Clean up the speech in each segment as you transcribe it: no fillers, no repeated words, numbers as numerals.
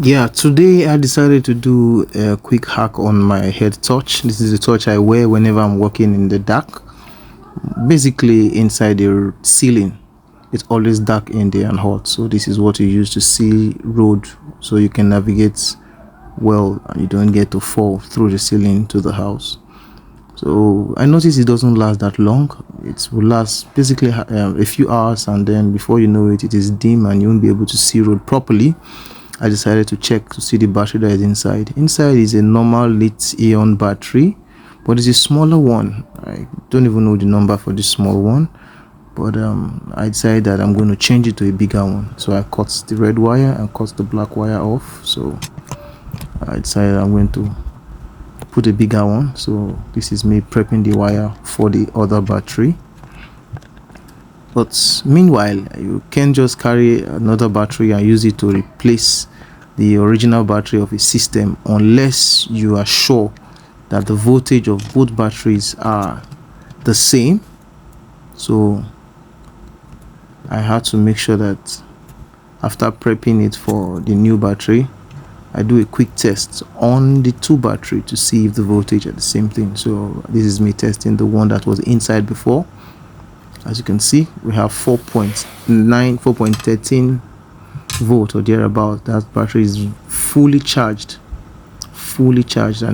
Yeah, today I decided to do a quick hack on my head touch. This is a touch I wear whenever I'm working in the dark, basically inside the ceiling. It's always dark in there and hot, so this is what you use to see road so you can navigate well and you don't get to fall through the ceiling to the house. So I noticed it doesn't last that long. It will last basically a few hours, and then before you know it, it is dim and you won't be able to see road properly. I decided to check to see the battery that is inside. Inside is a normal lithium battery, but it's a smaller one. I don't even know the number for this small one, but I decided that I'm going to change it to a bigger one. So I cut the red wire and cut the black wire off. So I decided I'm going to put a bigger one. So this is me prepping the wire for the other battery. But meanwhile, you can just carry another battery and use it to replace the original battery of a system, unless you are sure that the voltage of both batteries are the same. So I had to make sure that after prepping it for the new battery, I do a quick test on the two battery to see if the voltage are the same thing. So this is me testing the one that was inside before. As you can see, we have 4.13 volt or thereabout. That battery is fully charged, and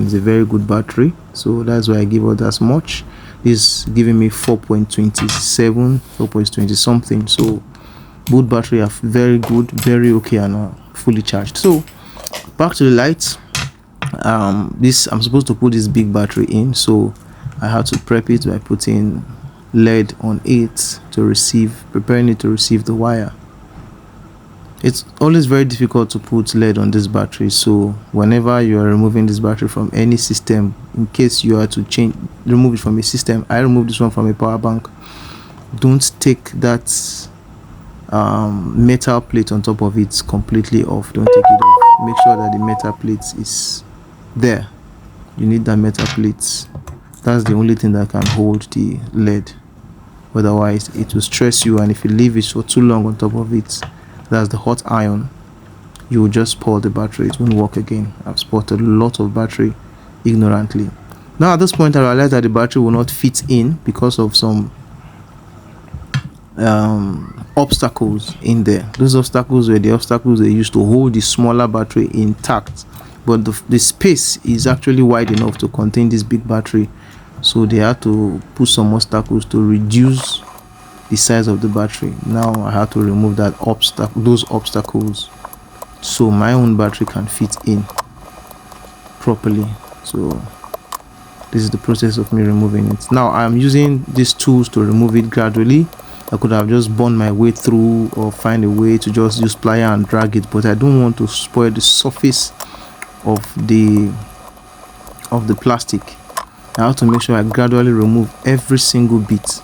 it's a very good battery. So that's why I give it as much. It's giving me 4.27, 4.20 something. So both battery are very good, very okay, and are fully charged. So back to the lights. This I'm supposed to put this big battery in, so I had to prep it by putting lead on it to preparing it to receive the wire. It's always very difficult to put lead on this battery, so whenever you are removing this battery from any system, in case you are to remove it from a system, I remove this one from a power bank, don't take that metal plate on top of it completely off. Don't take it off. Make sure that the metal plate is there. You need that metal plate. That's the only thing that can hold the lead. Otherwise it will stress you, and if you leave it for too long on top of it, that's the hot iron, you will just spoil the battery. It won't work again. I've spotted a lot of battery ignorantly. Now at this point I realized that the battery will not fit in because of some obstacles in there. Those obstacles were the obstacles they used to hold the smaller battery intact, but the space is actually wide enough to contain this big battery. So they had to put some obstacles to reduce the size of the battery. Now I had to remove those obstacles so my own battery can fit in properly. So this is the process of me removing it. Now I'm using these tools to remove it gradually. I could have just burned my way through or find a way to just use plier and drag it, but I don't want to spoil the surface of the plastic. I have to make sure I gradually remove every single bit,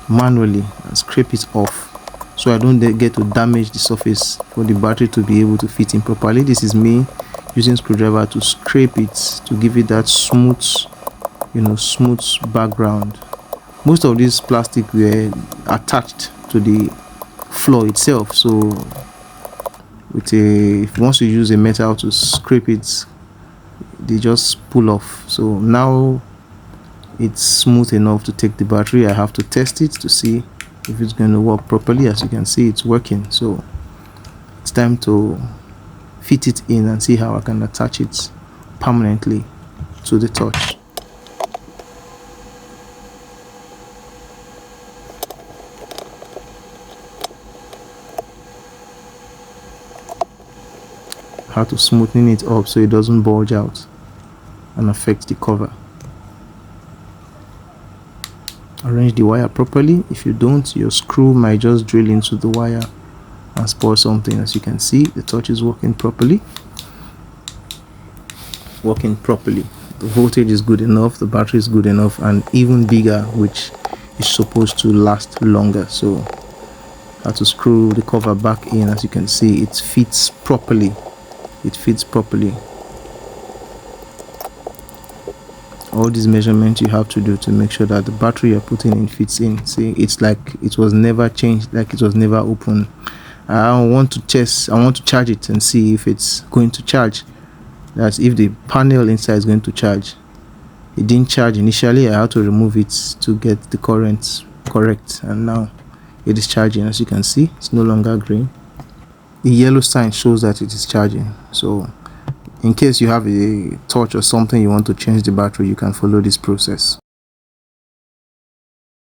manually, and scrape it off so I don't get to damage the surface for the battery to be able to fit in properly. This is me using screwdriver to scrape it to give it that smooth background. Most of these plastic were attached to the floor itself, so once you use a metal to scrape it, they just pull off. So now it's smooth enough to take the battery. I have to test it to see if it's going to work properly. As you can see, it's working. So it's time to fit it in and see how I can attach it permanently to the touch. How to smoothen it up so it doesn't bulge out and affect the cover. Arrange the wire properly. If you don't, your screw might just drill into the wire and spoil something. As you can see, the touch is working properly. The voltage is good enough, the battery is good enough, and even bigger, which is supposed to last longer. So I have to screw the cover back in. As you can see, it fits properly. All these measurements you have to do to make sure that the battery you're putting in fits in. See, it's like it was never changed, like it was never opened. I want to charge it and see if it's going to charge. That's if the panel inside is going to charge. It didn't charge initially. I had to remove it to get the current correct, and now it is charging. As you can see, it's no longer green. The yellow sign shows that it is charging. So in case you have a torch or something you want to change the battery, you can follow this process.